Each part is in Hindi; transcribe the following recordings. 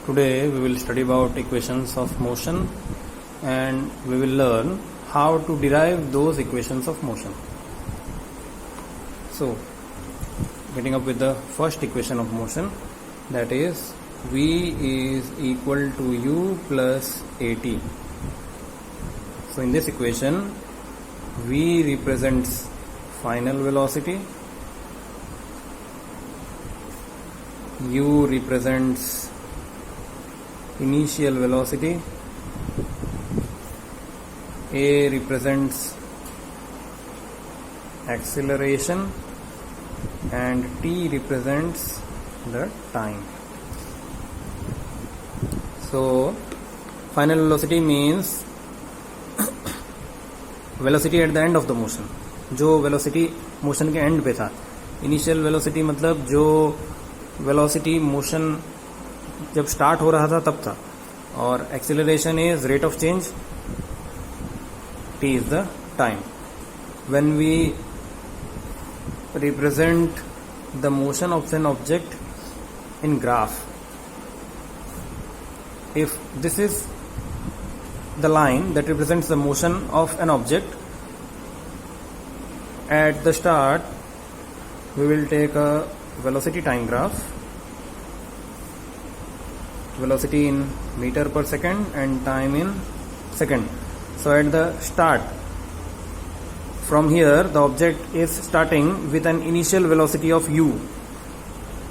Today we will study about equations of motion and we will learn how to derive those equations of motion. So, getting up with the first equation of motion, that is V is equal to U plus AT. So in this equation, V represents final velocity, U represents initial velocity, A represents acceleration, and T represents the time. So final velocity means velocity at the end of the motion, जो velocity motion के end पे था. Initial velocity मतलब जो velocity motion जब स्टार्ट हो रहा था तब था, और acceleration is rate of change, t is the time. When we represent the motion of an object in graph, if this is the line that represents the motion of an object, at the start we will take a velocity time graph, velocity in meter per second and time in second. So at the start, from here the object is starting with an initial velocity of u.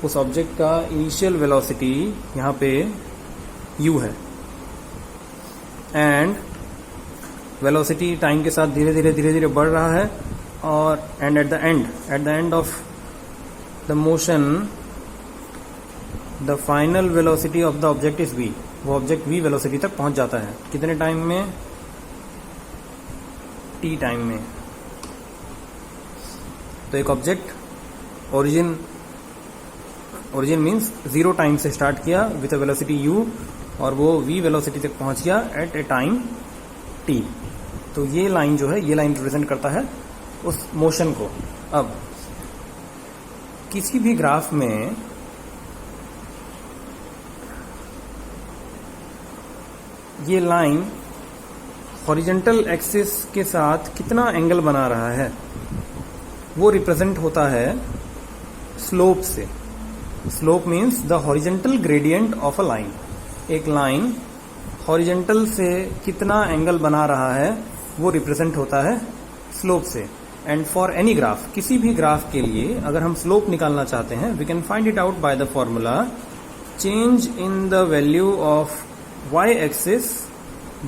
उस ऑब्जेक्ट का इनिशियल वेलोसिटी यहाँ पे u है, एंड वेलोसिटी टाइम के साथ धीरे धीरे बढ़ रहा है, और and at the end of the motion the final velocity of the object is v. वो ऑब्जेक्ट v वेलोसिटी तक पहुंच जाता है. कितने टाइम में? t टाइम में. तो एक object origin means zero time से स्टार्ट किया विथ अ वेलोसिटी u, और वो v वेलोसिटी तक पहुंच गया एट ए टाइम t. तो ये लाइन जो है, ये लाइन रिप्रेजेंट करता है उस मोशन को. अब किसी भी ग्राफ में ये लाइन हॉरिजॉन्टल एक्सिस के साथ कितना एंगल बना रहा है वो रिप्रेजेंट होता है स्लोप से. Slope means the horizontal gradient of a line. एक लाइन हॉरिजॉन्टल से कितना एंगल बना रहा है वो रिप्रेजेंट होता है स्लोप से. एंड फॉर एनी ग्राफ, किसी भी ग्राफ के लिए अगर हम स्लोप निकालना चाहते हैं, we can find it out by the formula change in the value of y-axis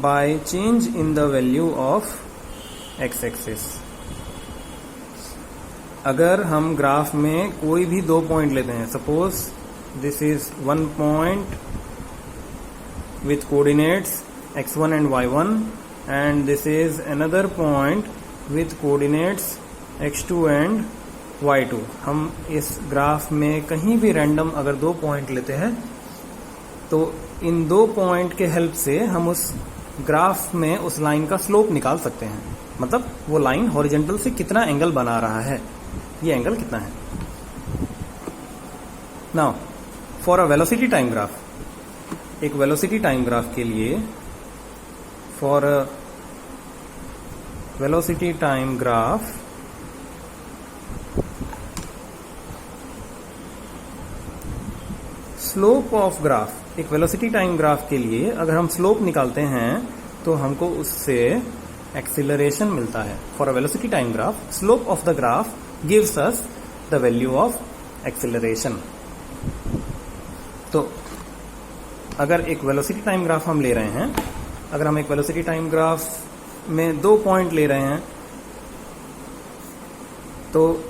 by change in the value of x-axis. अगर हम ग्राफ में कोई भी दो पॉइंट लेते हैं, suppose this is one point with coordinates x1 and y1, and this is another point with coordinates x2 and y2. हम इस ग्राफ में कहीं भी रैंडम अगर दो पॉइंट लेते हैं, तो इन दो पॉइंट के हेल्प से हम उस ग्राफ में उस लाइन का स्लोप निकाल सकते हैं. मतलब वो लाइन हॉरिजॉन्टल से कितना एंगल बना रहा है, ये एंगल कितना है. Now for a velocity time graph, एक वेलोसिटी टाइम ग्राफ के लिए, for a velocity time graph, slope of graph, एक वेलोसिटी टाइम ग्राफ के लिए अगर हम स्लोप निकालते हैं तो हमको उससे एक्सीलरेशन मिलता है. For a velocity time graph, slope of the graph gives us the value of acceleration. तो अगर एक वेलोसिटी टाइम ग्राफ हम ले रहे हैं, अगर हम एक वेलोसिटी टाइम ग्राफ में दो पॉइंट ले रहे हैं, तो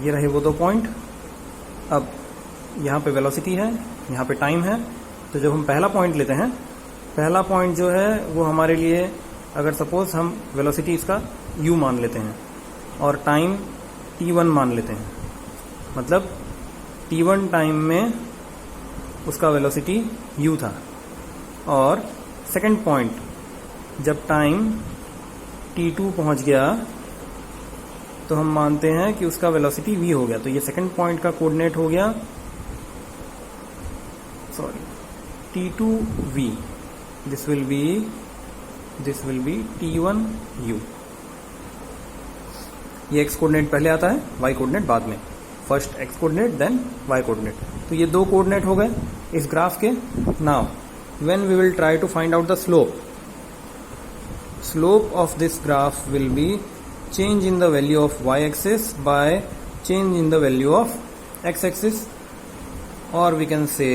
ये रहे वो दो पॉइंट. अब यहाँ पे वेलोसिटी है, यहाँ पे टाइम है. तो जब हम पहला पॉइंट लेते हैं, पहला पॉइंट जो है वो हमारे लिए, अगर सपोज हम वेलोसिटी इसका u मान लेते हैं और टाइम t1 मान लेते हैं, मतलब t1 टाइम में उसका वेलोसिटी u था, और सेकंड पॉइंट जब टाइम t2 पहुंच गया तो हम मानते हैं कि उसका वेलोसिटी v हो गया. तो ये सेकंड पॉइंट का कोऑर्डिनेट हो गया t2v, this will be t1u. ये x कोऑर्डिनेट पहले आता है, y कोऑर्डिनेट बाद में. First x coordinate then y coordinate. तो ये दो कोऑर्डिनेट हो गए इस ग्राफ के. Now when we will try to find out the slope of this graph will be change in the value of y-axis by change in the value of x-axis, or we can say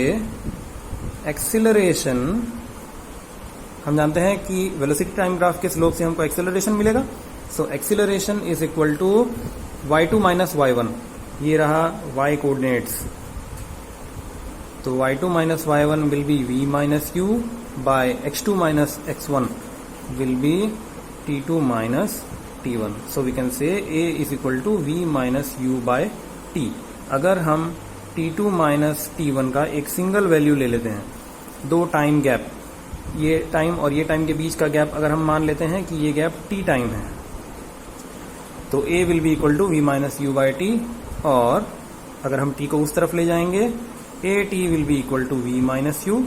acceleration. हम जानते हैं कि वेलोसिटी टाइम ग्राफ के स्लोप से हमको एक्सेलरेशन मिलेगा. So acceleration is equal to y2 minus y1. ये रहा y कोऑर्डिनेट्स. तो y2 minus y1 will be v minus u by x2 minus x1 will be t2 minus t1. So we can say a is equal to v minus u by t. अगर हम t2 minus t1 का एक सिंगल वैल्यू ले लेते हैं, दो टाइम गैप, ये टाइम और ये टाइम के बीच का गैप अगर हम मान लेते हैं कि ये गैप t टाइम है, तो a will be equal to v minus u by t. और अगर हम t को उस तरफ ले जाएंगे, at will be equal to v minus u,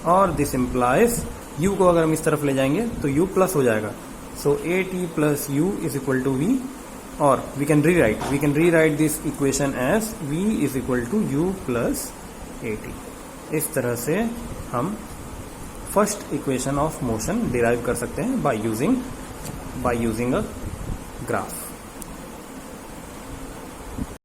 और दिस इम्प्लाइज u को अगर हम इस तरफ ले जाएंगे तो u प्लस हो जाएगा. So a t plus u is equal to v. और we can rewrite this equation as v is equal to u plus a t. इस तरह से हम first equation of motion derive कर सकते हैं बाय यूजिंग अ ग्राफ.